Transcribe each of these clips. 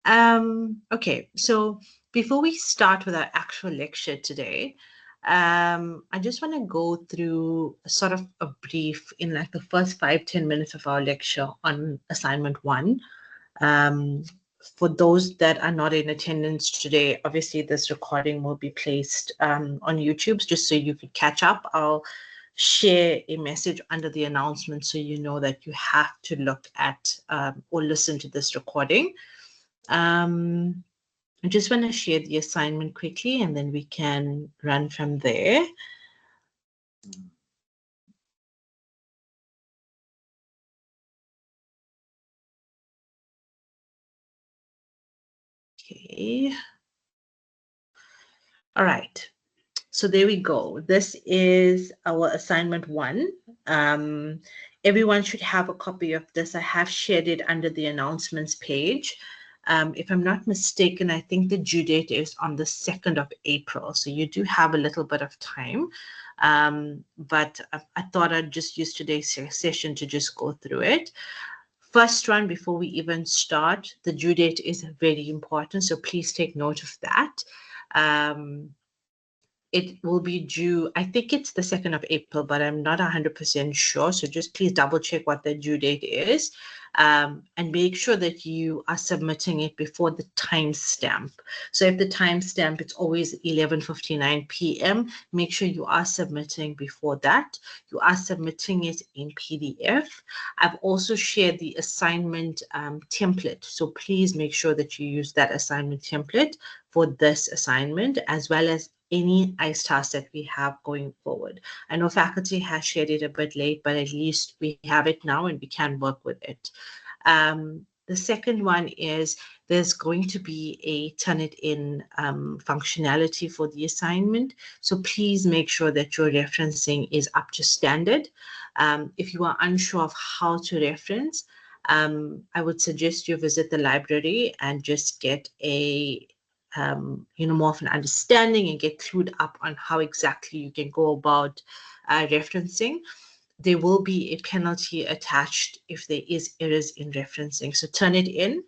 Okay, so before we start with our actual lecture today, I just want to go through sort of a brief in like the first 5-10 minutes of our lecture on assignment 1. For those that are not in attendance today, obviously this recording will be placed on YouTube just so you could catch up. I'll share a message under the announcement so you know that you have to look at or listen to this recording. I just want to share the assignment quickly and then we can run from there. Okay. All right. So there we go. This is our assignment 1. Everyone should have a copy of this. I have shared it under the announcements page. If I'm not mistaken, I think the due date is on the 2nd of April. So you do have a little bit of time. But I thought I'd just use today's session to just go through it. First one, before we even start, the due date is very important. So please take note of that. It will be due, I think it's the 2nd of April, but I'm not 100% sure. So just please double check what the due date is and make sure that you are submitting it before the timestamp. So if the timestamp, it's always 11:59 p.m., make sure you are submitting before that. You are submitting it in PDF. I've also shared the assignment template. So please make sure that you use that assignment template for this assignment, as well as any ICE tasks that we have going forward. I know faculty has shared it a bit late, but at least we have it now and we can work with it. The second one is there's going to be a Turnitin functionality for the assignment. So please make sure that your referencing is up to standard. If you are unsure of how to reference, I would suggest you visit the library and just get a more of an understanding and get clued up on how exactly you can go about referencing. There will be a penalty attached if there is errors in referencing. So Turnitin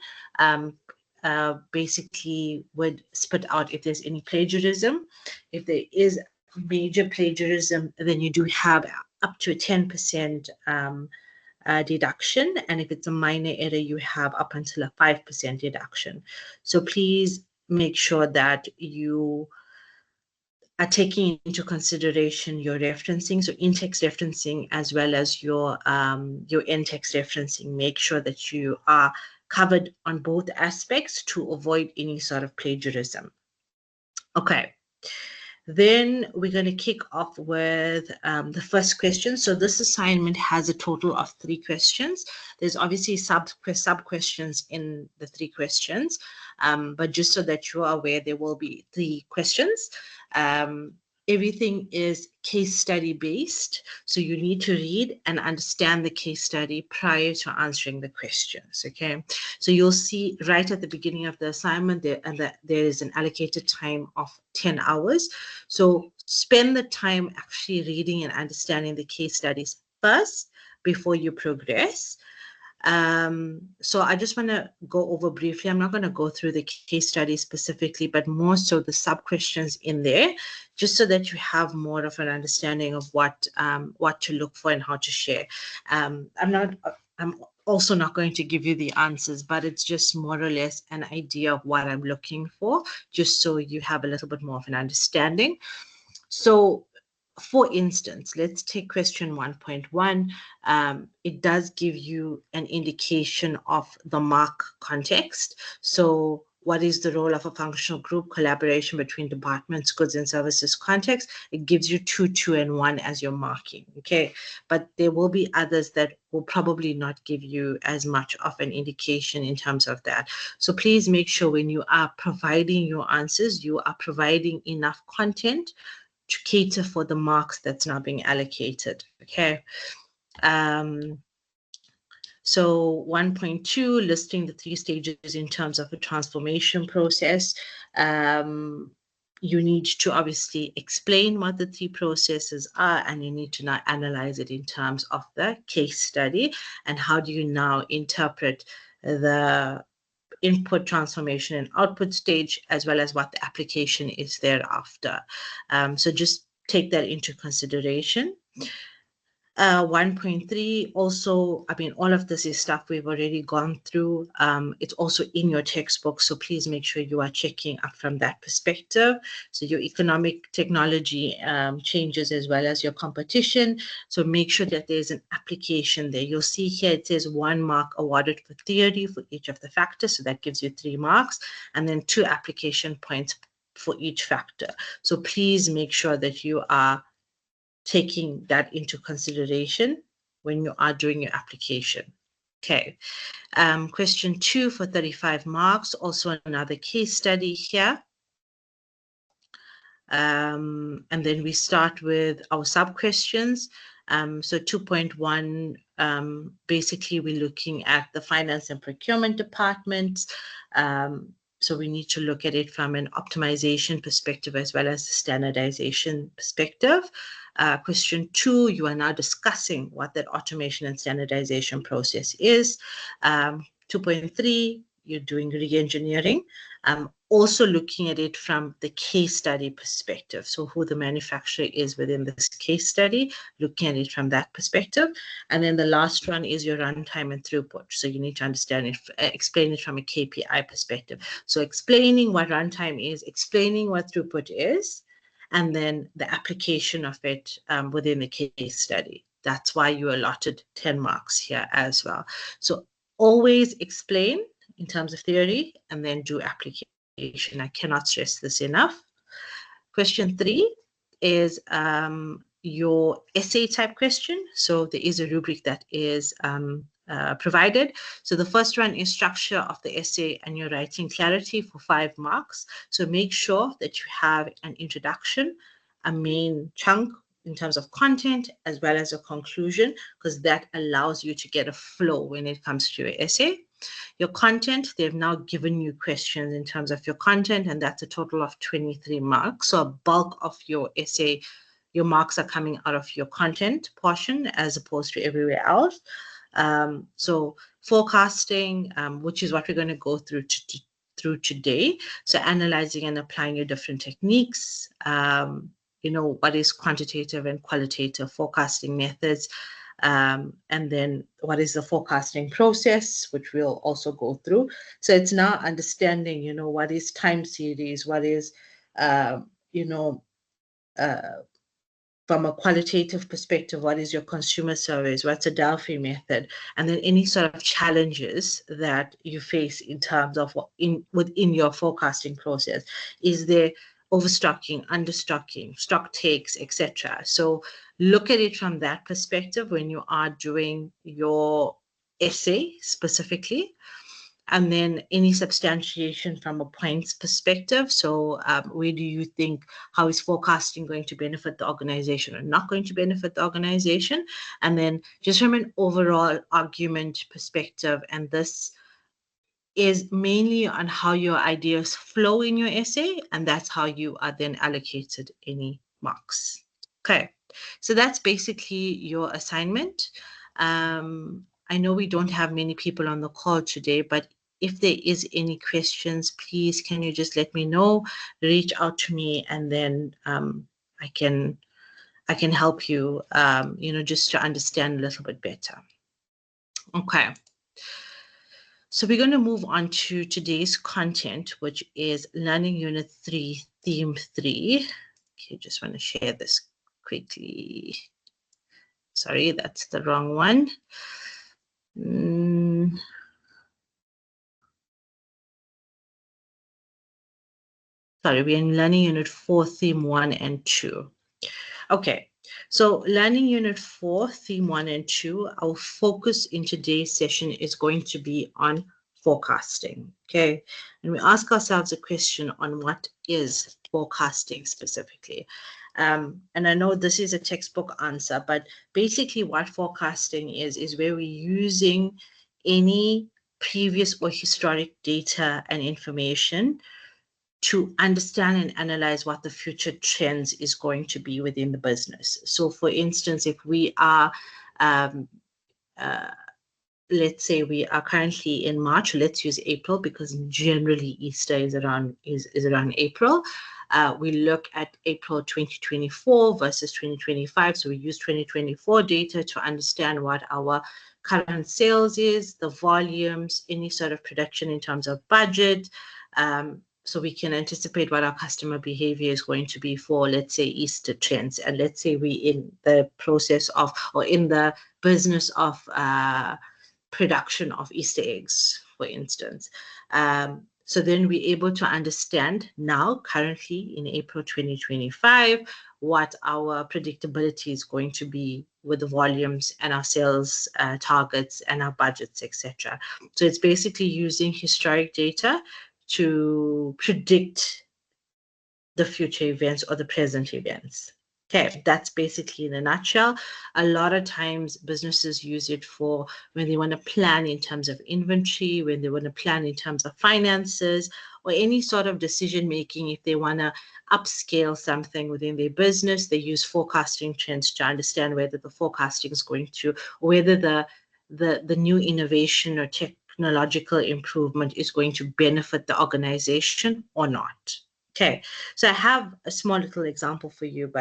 basically would spit out if there's any plagiarism. If there is major plagiarism, then you do have up to a 10% deduction. And if it's a minor error, you have up until a 5% deduction. So please make sure that you are taking into consideration your referencing, so in-text referencing as well as your in-text referencing. Make sure that you are covered on both aspects to avoid any sort of plagiarism. Okay. Then we're going to kick off with the first question. So this assignment has a total of 3 questions. There's obviously sub questions in the 3 questions, but just so that you are aware, there will be 3 questions. Everything is case study based. So you need to read and understand the case study prior to answering the questions, okay? So you'll see right at the beginning of the assignment there is an allocated time of 10 hours. So spend the time actually reading and understanding the case studies first before you progress. So I just want to go over briefly. I'm not going to go through the case study specifically, but more so the sub questions in there, just so that you have more of an understanding of what to look for and how to share. I'm also not going to give you the answers, but it's just more or less an idea of what I'm looking for, just so you have a little bit more of an understanding. So for instance, let's take question 1.1. It does give you an indication of the mark context. So what is the role of a functional group? Collaboration between departments, goods and services context. It gives you 2, 2, and 1 as your marking, okay? But there will be others that will probably not give you as much of an indication in terms of that. So please make sure when you are providing your answers, you are providing enough content to cater for the marks that's now being allocated, okay? So 1.2, listing the 3 stages in terms of a transformation process. You need to obviously explain what the 3 processes are, and you need to now analyze it in terms of the case study and how do you now interpret the input, transformation, and output stage, as well as what the application is thereafter. So just take that into consideration. 1.3 also, I mean, all of this is stuff we've already gone through. It's also in your textbook, so please make sure you are checking up from that perspective. So your economic technology changes as well as your competition. So make sure that there's an application there. You'll see here it says 1 mark awarded for theory for each of the factors. So that gives you 3 marks, and then 2 application points for each factor. So please make sure that you are taking that into consideration when you are doing your application. Okay. Question 2 for 35 marks, also another case study here. And then we start with our sub-questions. So 2.1, basically we're looking at the finance and procurement departments. So we need to look at it from an optimization perspective as well as a standardization perspective. Question 2, you are now discussing what that automation and standardization process is. 2.3, you're doing re-engineering. Also looking at it from the case study perspective. So who the manufacturer is within this case study, looking at it from that perspective. And then the last one is your runtime and throughput. So you need to understand it, explain it from a KPI perspective. So explaining what runtime is, explaining what throughput is, and then the application of it within the case study. That's why you allotted 10 marks here as well. So always explain in terms of theory and then do application. I cannot stress this enough. Question 3 is your essay type question. So there is a rubric that is provided. So the first one is structure of the essay and your writing clarity for 5 marks. So make sure that you have an introduction, a main chunk in terms of content, as well as a conclusion, because that allows you to get a flow when it comes to your essay. Your content, they've now given you questions in terms of your content, and that's a total of 23 marks. So a bulk of your essay, your marks are coming out of your content portion as opposed to everywhere else. So forecasting, which is what we're going to go through today. So analyzing and applying your different techniques, you know, what is quantitative and qualitative forecasting methods, and then what is the forecasting process, which we'll also go through. So it's now understanding, you know, what is time series, what is, you know, from a qualitative perspective, what is your consumer surveys, what's a Delphi method, and then any sort of challenges that you face in terms of within your forecasting process. Is there overstocking, understocking, stock takes, etc.? So look at it from that perspective when you are doing your essay specifically. And then any substantiation from a points perspective. So where do you think, how is forecasting going to benefit the organization or not going to benefit the organization? And then just from an overall argument perspective, and this is mainly on how your ideas flow in your essay, and that's how you are then allocated any marks. Okay, so that's basically your assignment. I know we don't have many people on the call today, but if there is any questions, please, can you just let me know, reach out to me, and then I can help you, you know, just to understand a little bit better. Okay. So we're going to move on to today's content, which is Learning Unit 3, Theme 3. Okay, just want to share this quickly. Sorry, that's the wrong one. Sorry, we're in Learning Unit 4, Theme 1 and 2. Okay, so Learning Unit 4, Theme 1 and 2, our focus in today's session is going to be on forecasting, okay? And we ask ourselves a question on what is forecasting specifically. And I know this is a textbook answer, but basically what forecasting is where we're using any previous or historic data and information to understand and analyze what the future trends is going to be within the business. So for instance, if we are let's say we are currently in March, let's use April because generally Easter is around April. We look at April 2024 versus 2025. So we use 2024 data to understand what our current sales is, the volumes, any sort of production in terms of budget. So we can anticipate what our customer behavior is going to be for, let's say, Easter trends. And let's say we in the process of, or in the business of production of Easter eggs, for instance. So then we're able to understand now, currently in April 2025, what our predictability is going to be with the volumes and our sales targets and our budgets, etc. So it's basically using historic data to predict the future events or the present events. Okay, that's basically in a nutshell. A lot of times businesses use it for when they want to plan in terms of inventory, when they want to plan in terms of finances, or any sort of decision making. If they want to upscale something within their business, they use forecasting trends to understand whether the forecasting is going to, whether the new innovation or technological improvement is going to benefit the organization or not. Okay, so I have a small little example for you,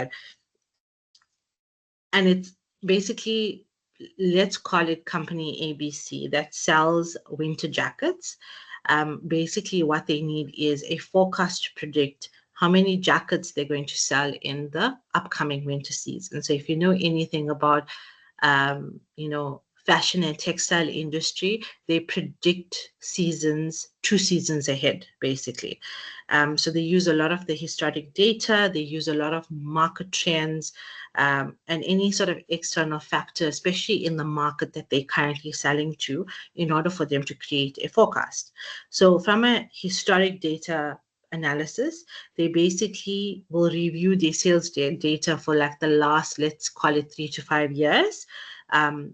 and it's basically, let's call it company ABC that sells winter jackets. Basically, what they need is a forecast to predict how many jackets they're going to sell in the upcoming winter season. So if you know anything about, fashion and textile industry, they predict seasons, 2 seasons ahead, basically. So they use a lot of the historic data, they use a lot of market trends, and any sort of external factor, especially in the market that they're currently selling to, in order for them to create a forecast. So from a historic data analysis, they basically will review the sales data for like the last, let's call it 3 to 5 years. And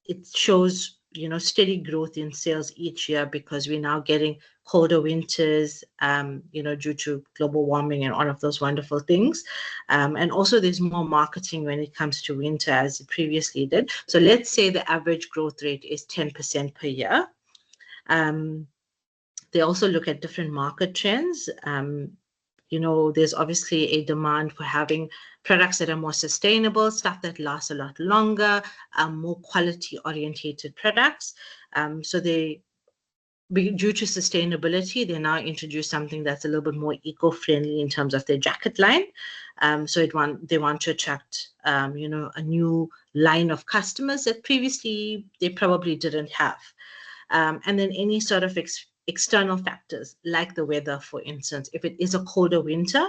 it shows, steady growth in sales each year because we're now getting colder winters, due to global warming and all of those wonderful things. And also there's more marketing when it comes to winter as it previously did. So let's say the average growth rate is 10% per year. They also look at different market trends. There's obviously a demand for having products that are more sustainable, stuff that lasts a lot longer, more quality-orientated products. So due to sustainability, they now introduce something that's a little bit more eco-friendly in terms of their jacket line. So they want to attract, a new line of customers that previously they probably didn't have. And then any sort of external factors like the weather, for instance. If it is a colder winter,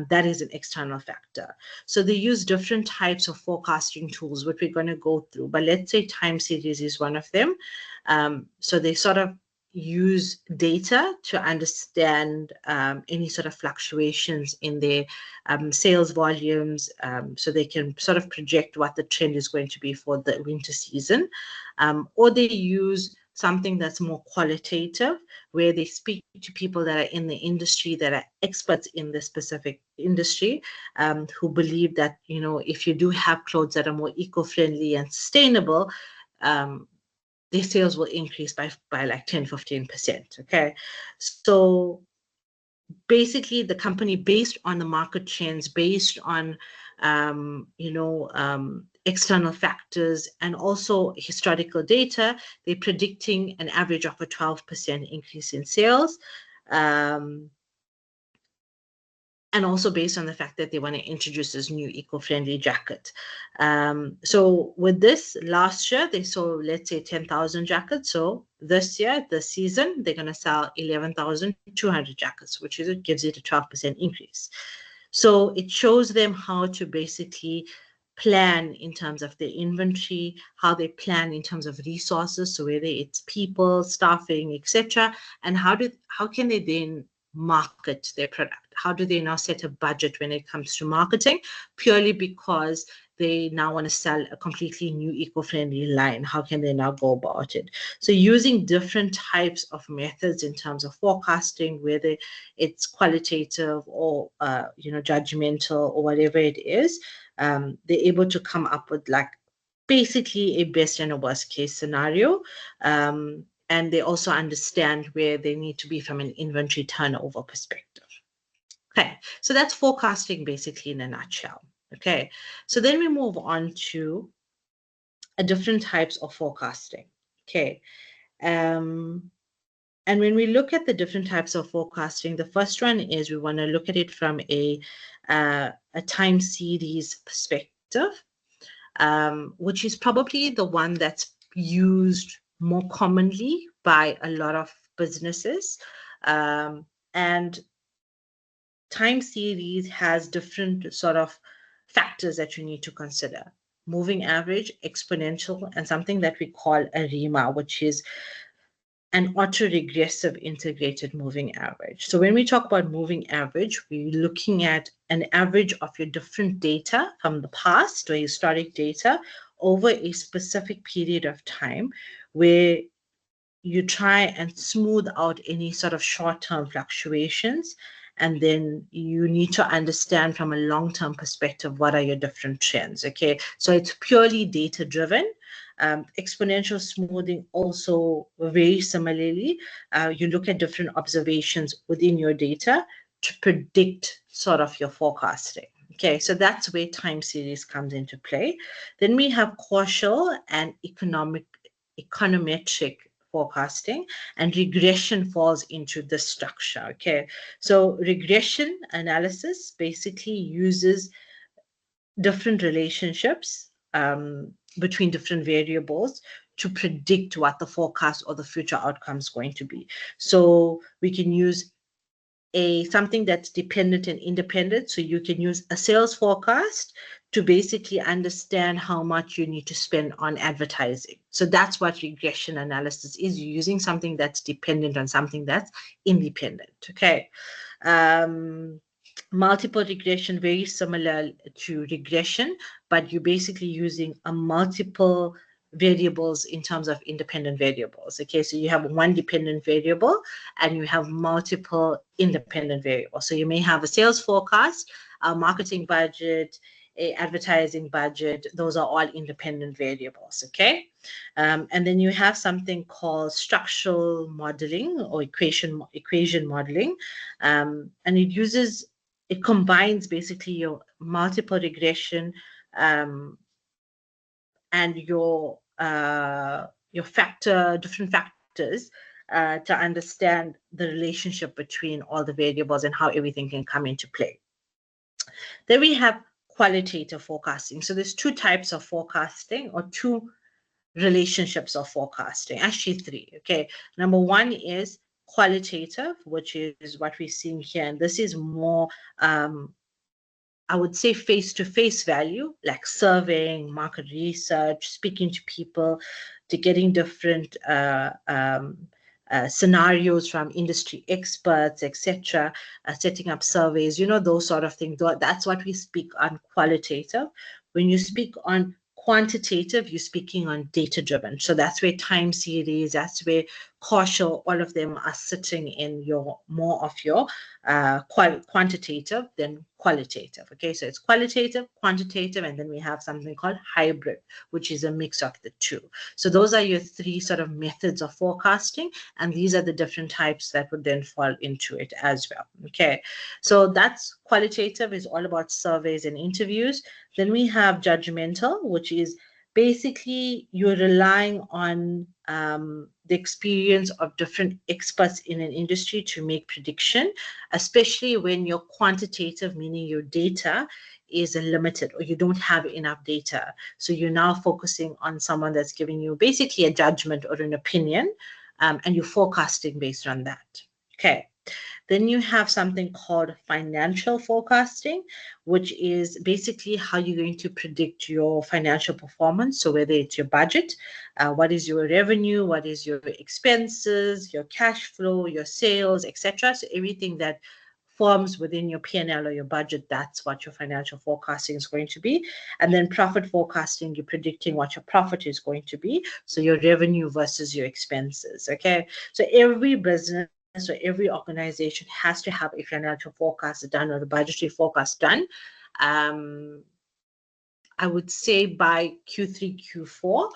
that is an external factor. So they use different types of forecasting tools, which we're going to go through. But let's say time series is one of them. So they sort of use data to understand any sort of fluctuations in their sales volumes, so they can sort of project what the trend is going to be for the winter season. Or they use something that's more qualitative, where they speak to people that are in the industry, that are experts in the specific industry, who believe that, if you do have clothes that are more eco-friendly and sustainable, their sales will increase by like 10-15%. Okay, so basically the company, based on the market trends, based on external factors and also historical data, they're predicting an average of a 12% increase in sales. And also based on the fact that they want to introduce this new eco-friendly jacket. So with this, last year, they sold, let's say, 10,000 jackets. So this year, this season, they're going to sell 11,200 jackets, which gives it a 12% increase. So it shows them how to basically plan in terms of their inventory, how they plan in terms of resources, so whether it's people, staffing, etc., and how can they then market their product? How do they now set a budget when it comes to marketing? Purely because they now want to sell a completely new eco-friendly line. How can they now go about it? So using different types of methods in terms of forecasting, whether it's qualitative or judgmental or whatever it is, they're able to come up with like basically a best and a worst case scenario. And they also understand where they need to be from an inventory turnover perspective. Okay, so that's forecasting basically in a nutshell. Okay, so then we move on to different types of forecasting. Okay, and when we look at the different types of forecasting, the first one is we want to look at it from a time series perspective, which is probably the one that's used more commonly by a lot of businesses. And time series has different sort of factors that you need to consider. Moving average, exponential, and something that we call a RIMA, which is an autoregressive integrated moving average. So when we talk about moving average, we're looking at an average of your different data from the past or historic data over a specific period of time, where you try and smooth out any sort of short-term fluctuations. And then you need to understand from a long-term perspective, what are your different trends, okay? So it's purely data-driven. Exponential smoothing also very similarly, you look at different observations within your data to predict sort of your forecasting. Okay, so that's where time series comes into play. Then we have causal and econometric forecasting, and regression falls into this structure. Okay, so regression analysis basically uses different relationships between different variables to predict what the forecast or the future outcome is going to be. So we can use something that's dependent and independent. So you can use a sales forecast to basically understand how much you need to spend on advertising. So that's what regression analysis is. You're using something that's dependent on something that's independent. Okay. Multiple regression, very similar to regression, but you're basically using a multiple variables in terms of independent variables. Okay, so you have one dependent variable and you have multiple independent variables. So you may have a sales forecast, a marketing budget, a advertising budget. Those are all independent variables. Okay, and then you have something called structural modeling or equation modeling, and it combines basically your multiple regression and your different factors to understand the relationship between all the variables and how everything can come into play. Then we have qualitative forecasting. So there's two types of forecasting, or two relationships of forecasting, actually three. Okay, number one is qualitative, which is what we're seeing here, and this is more I would say face-to-face value, like surveying, market research, speaking to people, to getting different scenarios from industry experts, etc., setting up surveys, those sort of things. That's what we speak on qualitative. When you speak on quantitative, you're speaking on data-driven. So that's where time series, that's where causal, all of them are sitting in more of your quantitative than qualitative. Okay, so it's qualitative, quantitative, and then we have something called hybrid, which is a mix of the two. So those are your three sort of methods of forecasting, and these are the different types that would then fall into it as well. Okay, so that's qualitative, is all about surveys and interviews. Then we have judgmental, which is basically you're relying on the experience of different experts in an industry to make prediction, especially when your quantitative, meaning your data, is limited or you don't have enough data. So you're now focusing on someone that's giving you basically a judgment or an opinion, and you're forecasting based on that. Okay. Then you have something called financial forecasting, which is basically how you're going to predict your financial performance. So whether it's your budget, what is your revenue, what is your expenses, your cash flow, your sales, etc. So everything that forms within your P&L or your budget, that's what your financial forecasting is going to be. And then profit forecasting, you're predicting what your profit is going to be. So your revenue versus your expenses. Okay. So every business, so every organization has to have a financial forecast done or a budgetary forecast done. I would say by Q3, Q4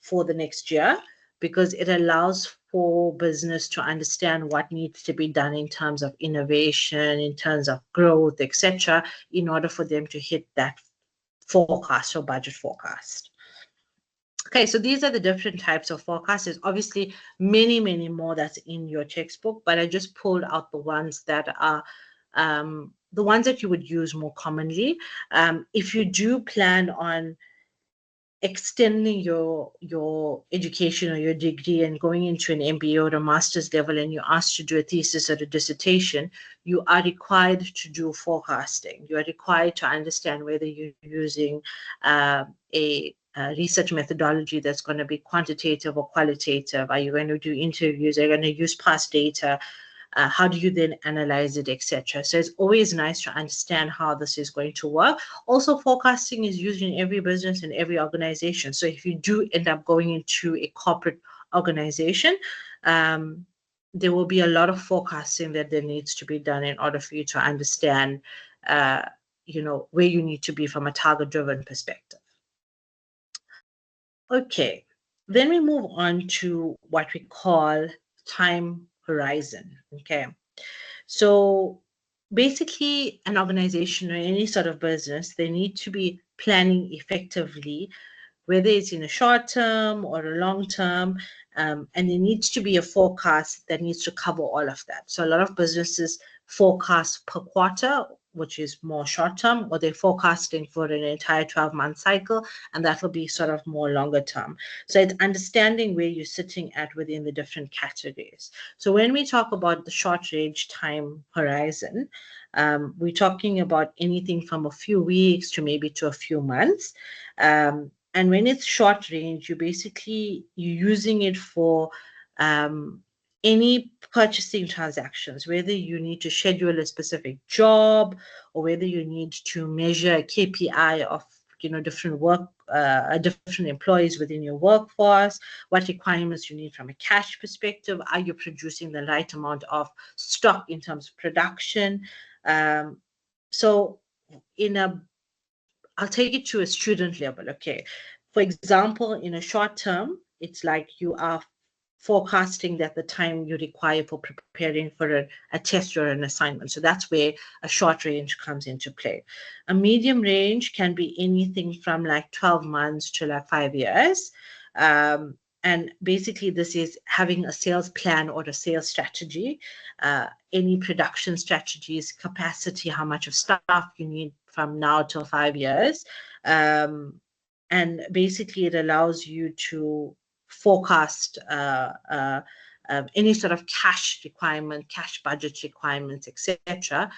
for the next year, because it allows for business to understand what needs to be done in terms of innovation, in terms of growth, etc., in order for them to hit that forecast or budget forecast. Okay, so these are the different types of forecasts. There's obviously many, many more that's in your textbook, but I just pulled out the ones that are the ones that you would use more commonly. If you do plan on extending your education or your degree and going into an MBA or a master's level, and you're asked to do a thesis or a dissertation, you are required to do forecasting. You are required to understand whether you're using a research methodology that's going to be quantitative or qualitative. Are you going to do interviews? Are you going to use past data? How do you then analyze it, etc.? So it's always nice to understand how this is going to work. Also, forecasting is used in every business and every organization. So if you do end up going into a corporate organization, there will be a lot of forecasting that there needs to be done in order for you to understand, where you need to be from a target-driven perspective. Okay, then we move on to what we call time horizon. Okay, so basically, an organization or any sort of business, they need to be planning effectively, whether it's in a short term or a long term, and there needs to be a forecast that needs to cover all of that. So a lot of businesses forecast per quarter, which is more short term, or they're forecasting for an entire 12-month cycle, and that will be sort of more longer term. So it's understanding where you're sitting at within the different categories. So when we talk about the short range time horizon, we're talking about anything from a few weeks to maybe to a few months. And when it's short range, you're using it for any purchasing transactions, whether you need to schedule a specific job or whether you need to measure a KPI of different employees within your workforce, what requirements you need from a cash perspective. Are you producing the right amount of stock in terms of production? So I'll take it to a student level. Okay. For example, in a short term, it's like you are forecasting that the time you require for preparing for a test or an assignment. So that's where a short range comes into play. A medium range can be anything from like 12 months to like 5 years. And basically, this is having a sales plan or a sales strategy, any production strategies, capacity, how much of staff you need from now till 5 years. And basically, it allows you to forecast any sort of cash requirement, cash budget requirements, etc.,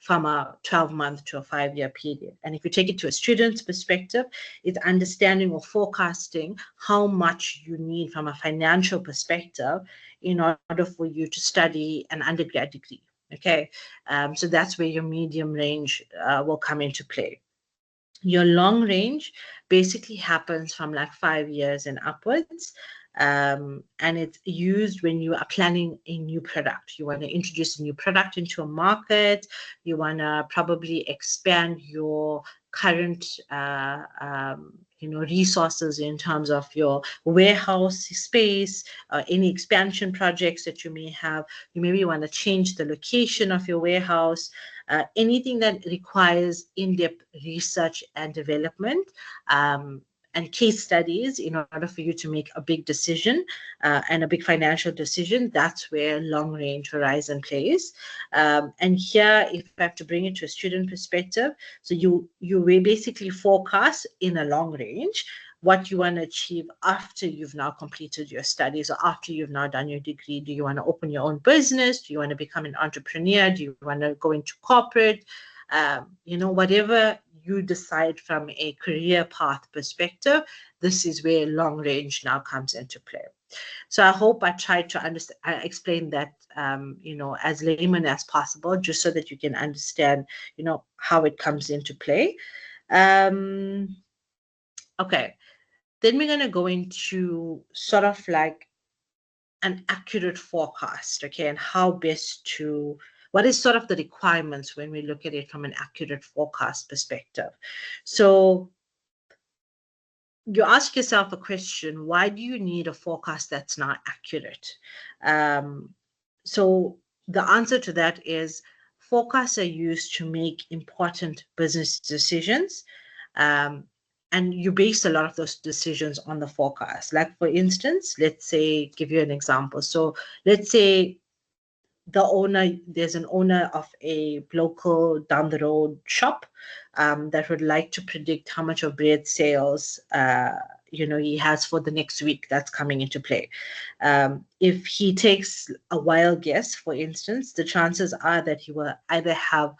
from a 12-month to a 5-year period. And if you take it to a student's perspective, it's understanding or forecasting how much you need from a financial perspective in order for you to study an undergrad degree. Okay, so that's where your medium range will come into play. Your long range basically happens from like 5 years and upwards. And it's used when you are planning a new product. You want to introduce a new product into a market. You want to probably expand your current resources in terms of your warehouse space, any expansion projects that you may have. You maybe want to change the location of your warehouse. Anything that requires in-depth research and development and case studies in order for you to make a big decision and a big financial decision, that's where long range horizon plays. And here, if I have to bring it to a student perspective, so you will basically forecast in a long range what you want to achieve after you've now completed your studies or after you've now done your degree. Do you want to open your own business? Do you want to become an entrepreneur? Do you want to go into corporate? Whatever you decide from a career path perspective, this is where long range now comes into play. So I hope I tried to explain that, as layman as possible, just so that you can understand, how it comes into play. Okay. Then we're going to go into sort of like an accurate forecast, okay, and how best to what is sort of the requirements when we look at it from an accurate forecast perspective. So you ask yourself a question, why do you need a forecast that's not accurate? So the answer to that is forecasts are used to make important business decisions. And you base a lot of those decisions on the forecast. Like, for instance, let's say, give you an example. So let's say there's an owner of a local down the road shop that would like to predict how much of bread sales he has for the next week that's coming into play. If he takes a wild guess, for instance, the chances are that he will either have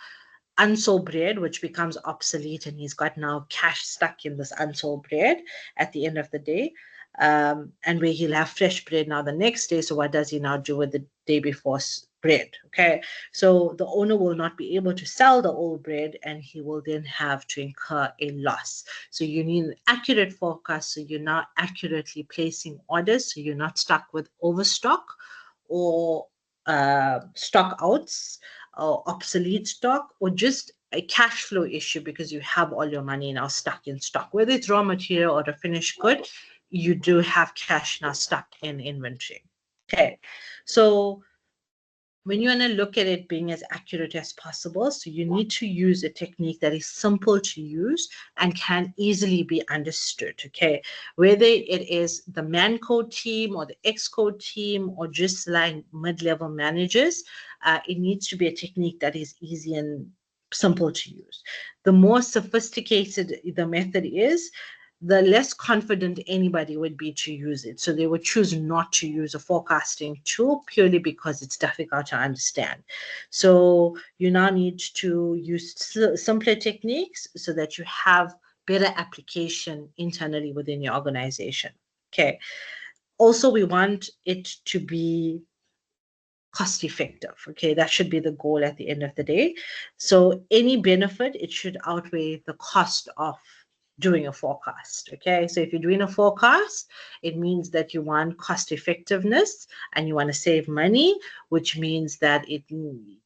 unsold bread, which becomes obsolete, and he's got now cash stuck in this unsold bread at the end of the day. And where he'll have fresh bread now the next day. So what does he now do with the day before's bread? Okay, so the owner will not be able to sell the old bread, and he will then have to incur a loss. So you need an accurate forecast, so you're not accurately placing orders, so you're not stuck with overstock or stock outs or obsolete stock, or just a cash flow issue because you have all your money now stuck in stock. Whether it's raw material or a finished good, you do have cash now stuck in inventory. Okay, so when you want to look at it being as accurate as possible, so you need to use a technique that is simple to use and can easily be understood, okay? Whether it is the man code team or the X code team or just like mid-level managers, it needs to be a technique that is easy and simple to use. The more sophisticated the method is, the less confident anybody would be to use it. So they would choose not to use a forecasting tool purely because it's difficult to understand. So you now need to use simpler techniques so that you have better application internally within your organization. Okay. Also, we want it to be cost effective. Okay, that should be the goal at the end of the day. So any benefit, it should outweigh the cost of doing a forecast. Okay, so if you're doing a forecast, it means that you want cost effectiveness and you want to save money, which means that it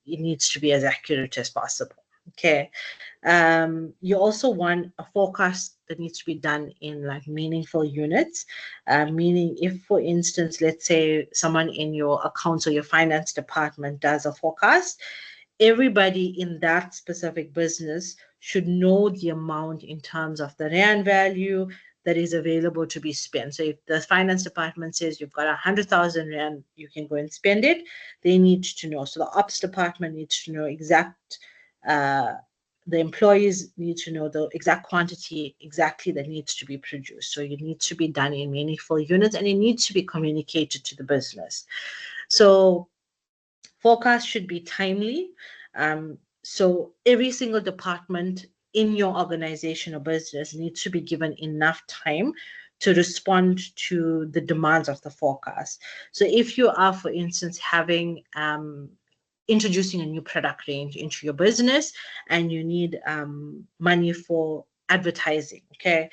needs to be as accurate as possible. Okay, you also want a forecast that needs to be done in like meaningful units, meaning if, for instance, let's say someone in your accounts or your finance department does a forecast, everybody in that specific business should know the amount in terms of the rand value that is available to be spent. So if the finance department says you've got 100,000 rand, you can go and spend it, they need to know. So the ops department needs to know the employees need to know the exact quantity exactly that needs to be produced. So it needs to be done in meaningful units and it needs to be communicated to the business. So forecast should be timely. So every single department in your organization or business needs to be given enough time to respond to the demands of the forecast. So if you are, for instance, introducing a new product range into your business and you need money for advertising, okay,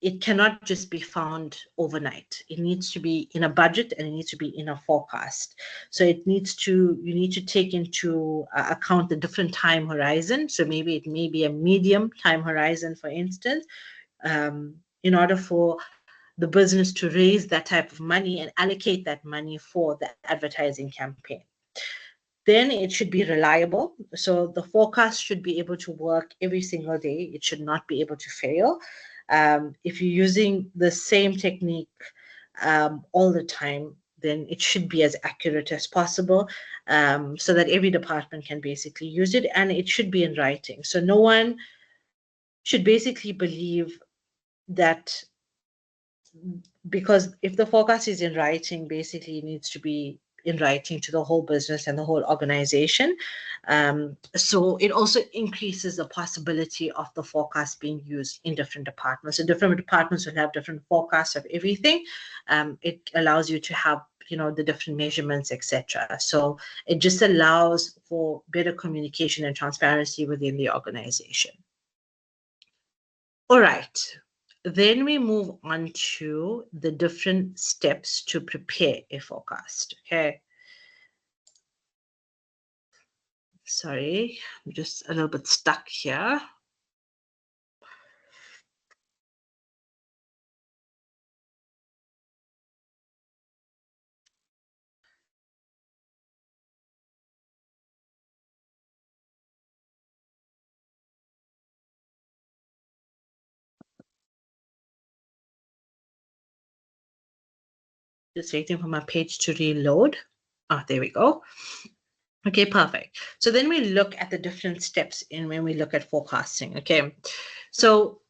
it cannot just be found overnight. It needs to be in a budget and it needs to be in a forecast. So you need to take into account the different time horizon. So maybe it may be a medium time horizon, for instance, in order for the business to raise that type of money and allocate that money for the advertising campaign. Then it should be reliable. So the forecast should be able to work every single day. It should not be able to fail. If you're using the same technique all the time, then it should be as accurate as possible so that every department can basically use it, and it should be in writing. So no one should basically believe that, because if the forecast is in writing, basically it needs to be in writing to the whole business and the whole organization. So it also increases the possibility of the forecast being used in different departments. So different departments will have different forecasts of everything. It allows you to have the different measurements, etc. So it just allows for better communication and transparency within the organization. All right. Then we move on to the different steps to prepare a forecast. Okay. Sorry, I'm just a little bit stuck here. Just waiting for my page to reload. Oh, there we go. Okay, perfect. So then we look at the different steps in when we look at forecasting. Okay, so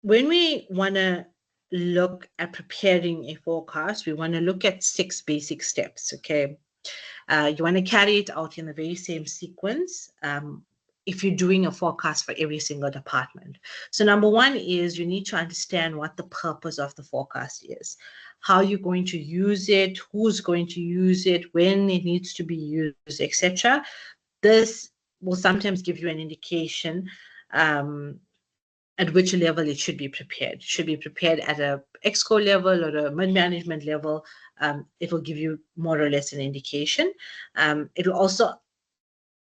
when we want to look at preparing a forecast, we want to look at 6 basic steps. Okay, you want to carry it out in the very same sequence. If you're doing a forecast for every single department. So number one is you need to understand what the purpose of the forecast is, how you're going to use it, who's going to use it, when it needs to be used, etc. This will sometimes give you an indication at which level it should be prepared. It should be prepared at a exco level or a mid-management level. It will give you more or less an indication. It will also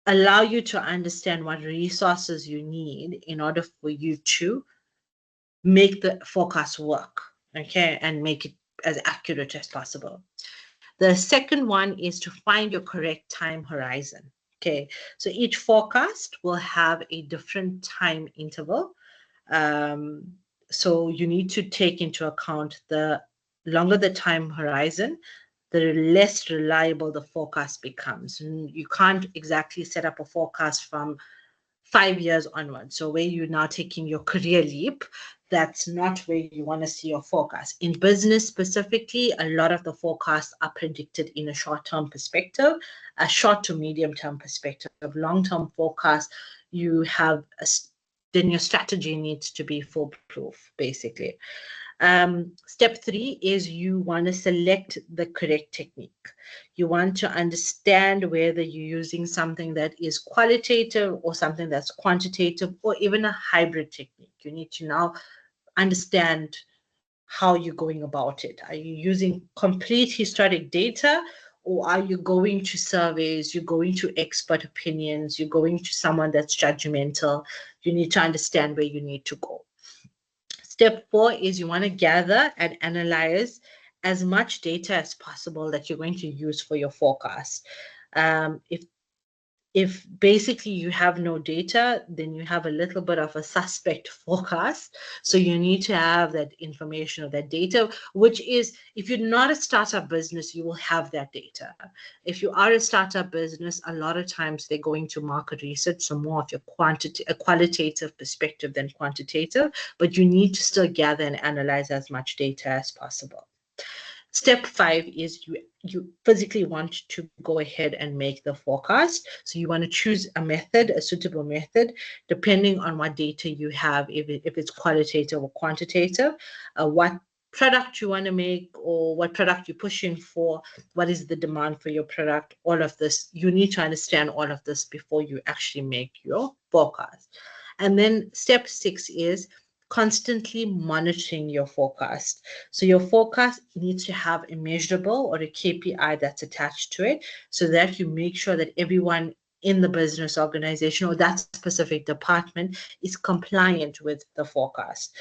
allow you to understand what resources you need in order for you to make the forecast work, okay, and make it as accurate as possible. The second one is to find your correct time horizon. Okay, so each forecast will have a different time interval. So you need to take into account the longer the time horizon, the less reliable the forecast becomes. And you can't exactly set up a forecast from 5 years onwards. So where you're now taking your career leap, that's not where you want to see your forecast. In business specifically, a lot of the forecasts are predicted in a short-term perspective, a short to medium-term perspective. Long-term forecast, you have then your strategy needs to be foolproof, basically. Step 3 is you want to select the correct technique. You want to understand whether you're using something that is qualitative or something that's quantitative or even a hybrid technique. You need to now understand how you're going about it. Are you using complete historic data, or are you going to surveys, you're going to expert opinions, you're going to someone that's judgmental? You need to understand where you need to go. Step 4 is you want to gather and analyze as much data as possible that you're going to use for your forecast. If basically you have no data, then you have a little bit of a suspect forecast. So you need to have that information or that data, which is, if you're not a startup business, you will have that data. If you are a startup business, a lot of times they're going to market research, so more of your a qualitative perspective than quantitative, but you need to still gather and analyze as much data as possible. Step 5 is you physically want to go ahead and make the forecast. So you want to choose a method, a suitable method, depending on what data you have, if it's qualitative or quantitative, what product you want to make or what product you're pushing for, what is the demand for your product, all of this. You need to understand all of this before you actually make your forecast. And then step 6 is constantly monitoring your forecast. So your forecast needs to have a measurable or a KPI that's attached to it, so that you make sure that everyone in the business organization or that specific department is compliant with the forecast.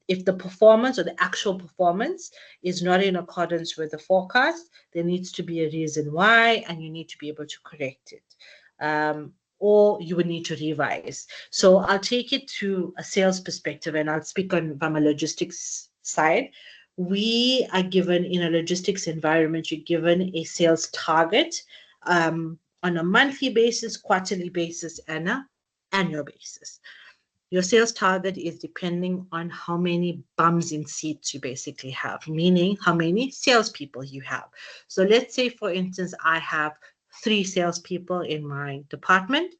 If the performance or the actual performance is not in accordance with the forecast, there needs to be a reason why, and you need to be able to correct it. Or you would need to revise. So I'll take it to a sales perspective, and I'll speak on from a logistics side. We are given, in a logistics environment, you're given a sales target on a monthly basis, quarterly basis, and an annual basis. Your sales target is depending on how many bums in seats you basically have, meaning how many salespeople you have. So let's say, for instance, I have 3 salespeople in my department,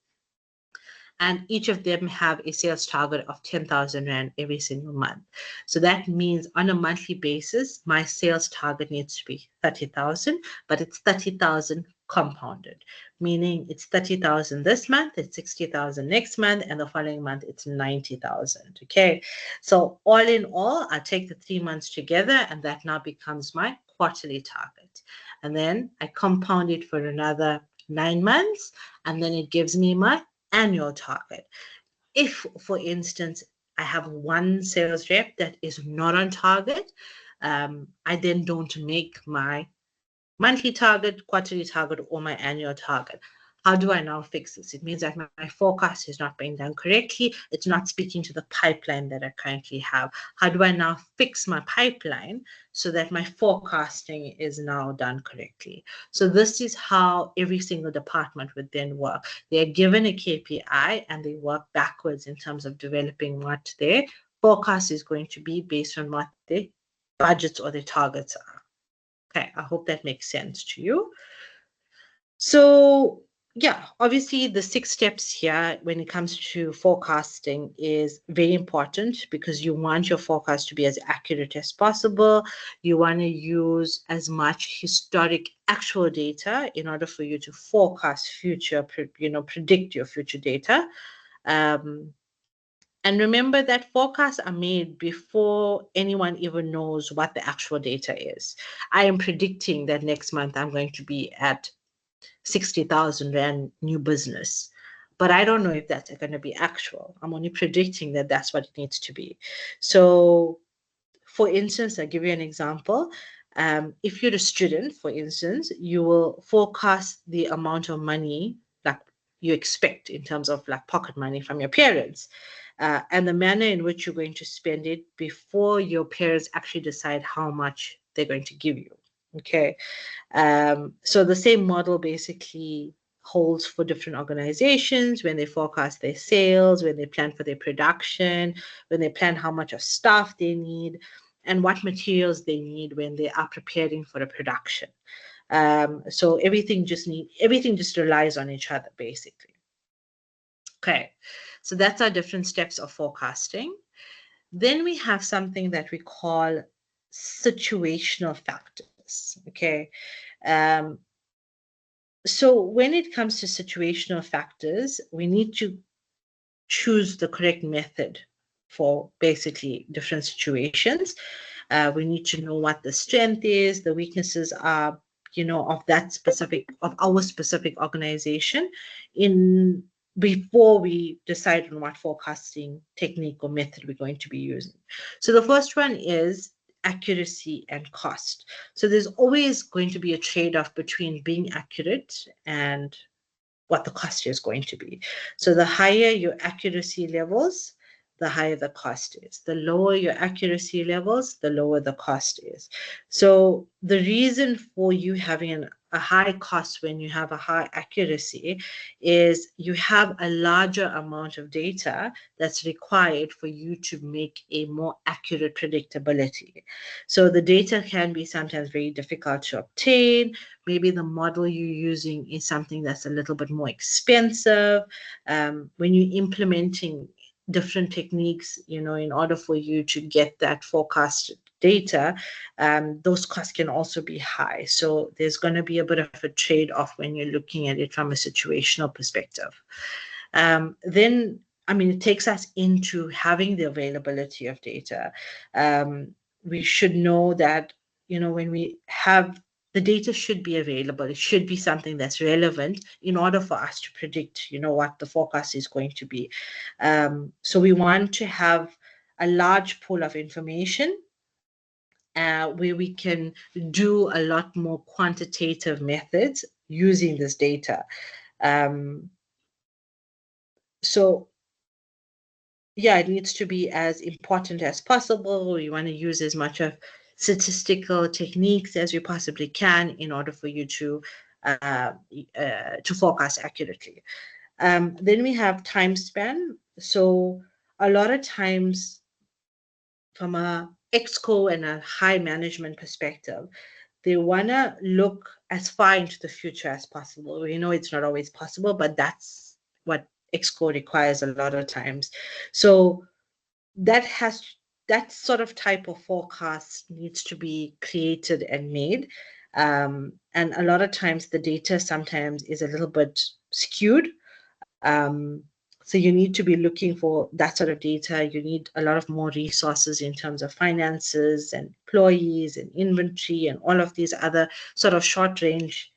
and each of them have a sales target of 10,000 Rand every single month. So that means on a monthly basis, my sales target needs to be 30,000, but it's 30,000 compounded, meaning it's 30,000 this month, it's 60,000 next month, and the following month it's 90,000. Okay, so all in all, I take the 3 months together, and that now becomes my quarterly target. And then I compound it for another 9 months, and then it gives me my annual target. If, for instance, I have one sales rep that is not on target, I then don't make my monthly target, quarterly target, or my annual target. How do I now fix this? It means that my forecast is not being done correctly. It's not speaking to the pipeline that I currently have. How do I now fix my pipeline so that my forecasting is now done correctly? So this is how every single department would then work. They're given a KPI and they work backwards in terms of developing what their forecast is going to be based on what their budgets or their targets are. Okay, I hope that makes sense to you. So yeah, obviously the 6 steps here when it comes to forecasting is very important because you want your forecast to be as accurate as possible. You want to use as much historic actual data in order for you to forecast future, predict your future data. And remember that forecasts are made before anyone even knows what the actual data is. I am predicting that next month I'm going to be at 60,000 Rand new business, but I don't know if that's going to be actual. I'm only predicting that that's what it needs to be. So, for instance, I'll give you an example. If you're a student, for instance, you will forecast the amount of money like you expect in terms of like pocket money from your parents. And the manner in which you're going to spend it before your parents actually decide how much they're going to give you. Okay. So the same model basically holds for different organizations when they forecast their sales, when they plan for their production, when they plan how much of staff they need, and what materials they need when they are preparing for a production. So everything just relies on each other, basically. Okay, so that's our different steps of forecasting. Then we have something that we call situational factors. Okay, so when it comes to situational factors, we need to choose the correct method for basically different situations. We need to know what the strength is, the weaknesses are, of our specific organization before we decide on what forecasting technique or method we're going to be using. So the first one is accuracy and cost. So there's always going to be a trade-off between being accurate and what the cost is going to be. So the higher your accuracy levels, the higher the cost is. The lower your accuracy levels, the lower the cost is. So the reason for you having a high cost when you have a high accuracy is you have a larger amount of data that's required for you to make a more accurate predictability. So the data can be sometimes very difficult to obtain. Maybe the model you're using is something that's a little bit more expensive. When you're implementing different techniques, in order for you to get that forecasted data, those costs can also be high. So there's going to be a bit of a trade-off when you're looking at it from a situational perspective. Then, it takes us into having the availability of data. We should know that, when we have the data should be available. It should be something that's relevant in order for us to predict, what the forecast is going to be. So we want to have a large pool of information where we can do a lot more quantitative methods using this data. So yeah, it needs to be as important as possible. We want to use as much of statistical techniques as we possibly can in order for you to forecast accurately. Then we have time span. So a lot of times from a exco and a high management perspective, they want to look as far into the future as possible. We know it's not always possible, but that's what exco requires a lot of times. So that sort of type of forecast needs to be created and made. And a lot of times the data sometimes is a little bit skewed. So you need to be looking for that sort of data. You need a lot of more resources in terms of finances and employees and inventory and all of these other sort of short range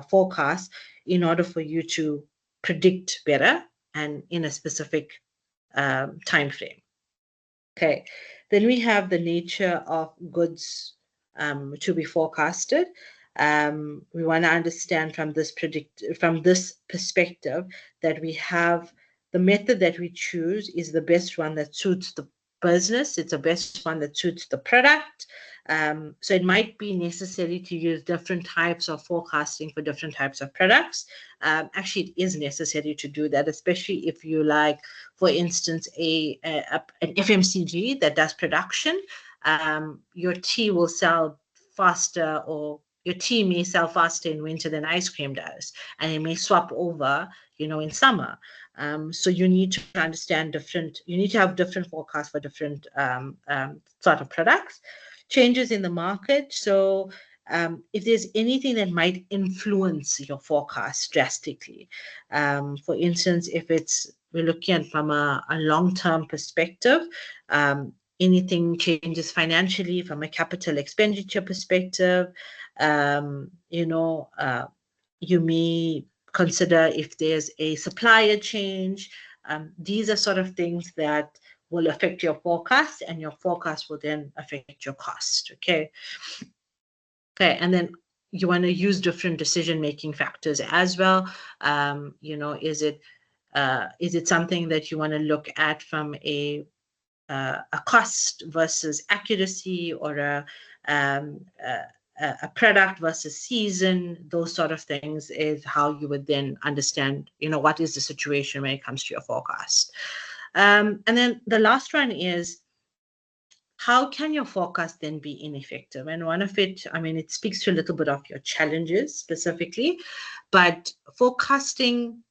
forecast in order for you to predict better and in a specific time frame. Okay, then we have the nature of goods to be forecasted. We want to understand from this perspective that we have the method that we choose is the best one that suits the business. It's the best one that suits the product. So it might be necessary to use different types of forecasting for different types of products. Actually, it is necessary to do that, especially if you like, for instance, an FMCG that does production. Your tea will sell faster, or your tea may sell faster in winter than ice cream does, and it may swap over, in summer. So you need to understand you need to have different forecasts for different sort of products. Changes in the market. So if there's anything that might influence your forecast drastically, for instance, if we're looking at from a long-term perspective, anything changes financially from a capital expenditure perspective, you may consider if there's a supplier change. These are sort of things that will affect your forecast, and your forecast will then affect your cost. Okay, and then you want to use different decision-making factors as well. Is it something that you want to look at from a cost versus accuracy, or a product versus season? Those sort of things is how you would then understand, what is the situation when it comes to your forecast. And then the last one is, how can your forecast then be ineffective? And one of it, it speaks to a little bit of your challenges specifically, but forecasting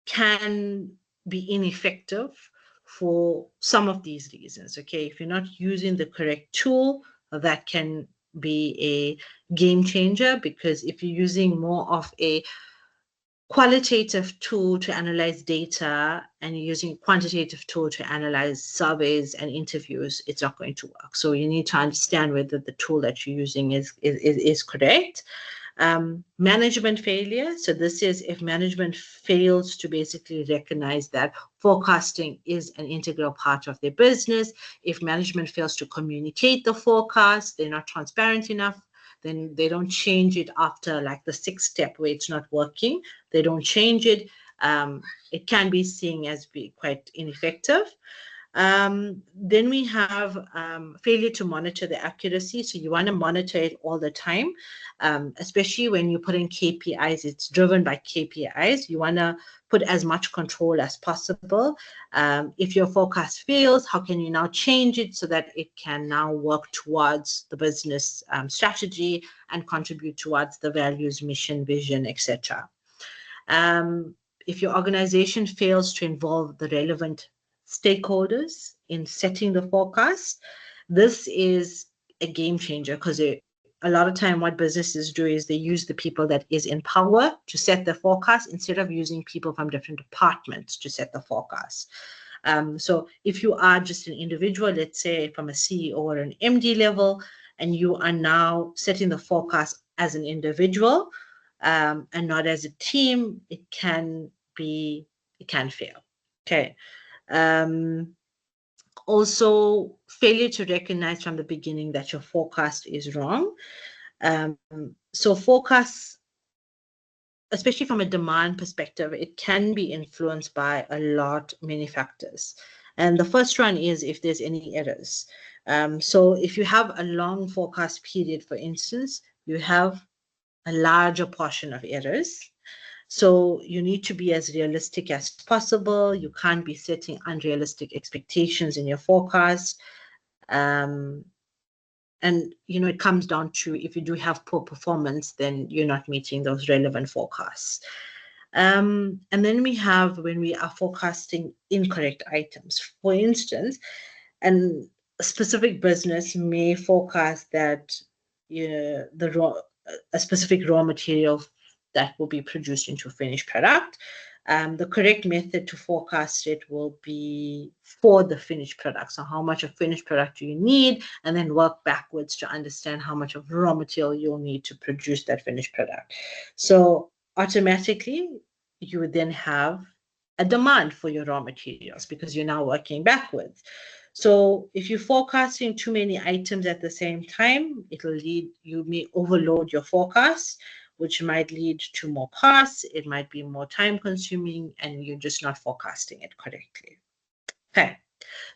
can be ineffective for some of these reasons. Okay, if you're not using the correct tool, that can be a game changer, because if you're using more of a qualitative tool to analyze data and you're using a quantitative tool to analyze surveys and interviews, it's not going to work. So you need to understand whether the tool that you're using is correct. Management failure. So this is if management fails to basically recognize that forecasting is an integral part of their business. If management fails to communicate the forecast, they're not transparent enough, then they don't change it after like the 6th step where it's not working. They don't change it. It can be seen as being quite ineffective. Then we have failure to monitor the accuracy. So you want to monitor it all the time, especially when you put in KPIs. It's driven by KPIs. You want to put as much control as possible. If your forecast fails, how can you now change it so that it can now work towards the business strategy and contribute towards the values, mission, vision, etc. If your organization fails to involve the relevant stakeholders in setting the forecast, this is a game changer, because a lot of time what businesses do is they use the people that is in power to set the forecast instead of using people from different departments to set the forecast. So if you are just an individual, let's say from a CEO or an MD level, and you are now setting the forecast as an individual and not as a team, it can fail. Okay. Also, failure to recognize from the beginning that your forecast is wrong. So forecasts, especially from a demand perspective, it can be influenced by many factors. And the first one is if there's any errors. So if you have a long forecast period, for instance, you have a larger portion of errors. So you need to be as realistic as possible. You can't be setting unrealistic expectations in your forecast. And, it comes down to, if you do have poor performance, then you're not meeting those relevant forecasts. And then we have when we are forecasting incorrect items. For instance, a specific business may forecast that a specific raw material that will be produced into a finished product The correct method to forecast it will be for the finished product. So how much of finished product do you need, and then work backwards to understand how much of raw material you'll need to produce that finished product. So automatically, you would then have a demand for your raw materials because you're now working backwards. So if you're forecasting too many items at the same time, it'll lead, you may overload your forecast, which might lead to more costs. It might be more time consuming, and you're just not forecasting it correctly. Okay,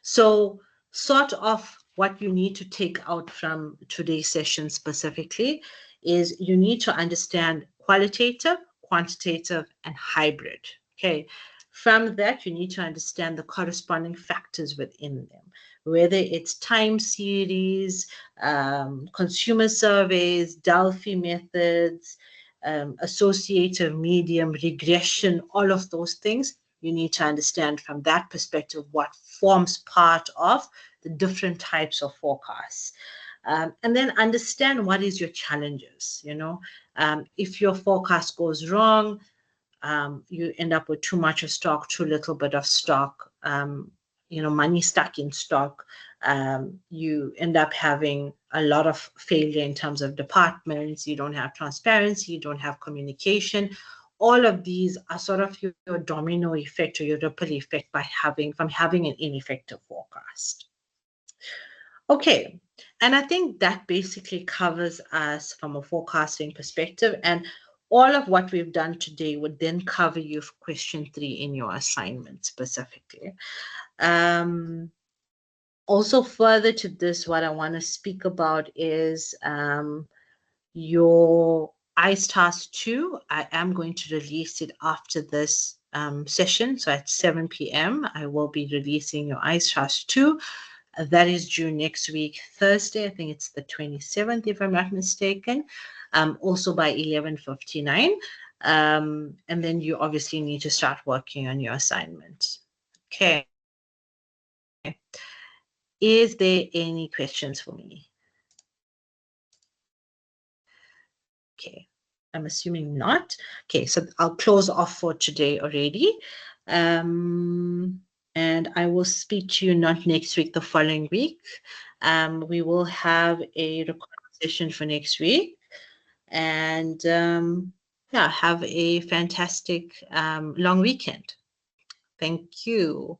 so sort of what you need to take out from today's session specifically is you need to understand qualitative, quantitative, and hybrid. Okay, from that, you need to understand the corresponding factors within them, whether it's time series, consumer surveys, Delphi methods, associative medium, regression, all of those things. You need to understand from that perspective what forms part of the different types of forecasts. And then understand what is your challenges. If your forecast goes wrong, you end up with too much of stock, too little bit of stock, money stuck in stock. You end up having a lot of failure in terms of departments. You don't have transparency, you don't have communication. All of these are sort of your domino effect or your ripple effect from having an ineffective forecast. Okay, and I think that basically covers us from a forecasting perspective, and all of what we've done today would then cover you for question 3 in your assignment specifically. Also further to this, what I want to speak about is your ICE Task 2. I am going to release it after this session. So at 7 p.m., I will be releasing your ICE Task 2. That is due next week, Thursday. I think it's the 27th, if I'm not mistaken. Also by 11:59. And then you obviously need to start working on your assignment. Okay. Is there any questions for me? Okay, I'm assuming not. Okay, so I'll close off for today already. And I will speak to you not next week, the following week. We will have a recording session for next week. And yeah, have a fantastic long weekend. Thank you.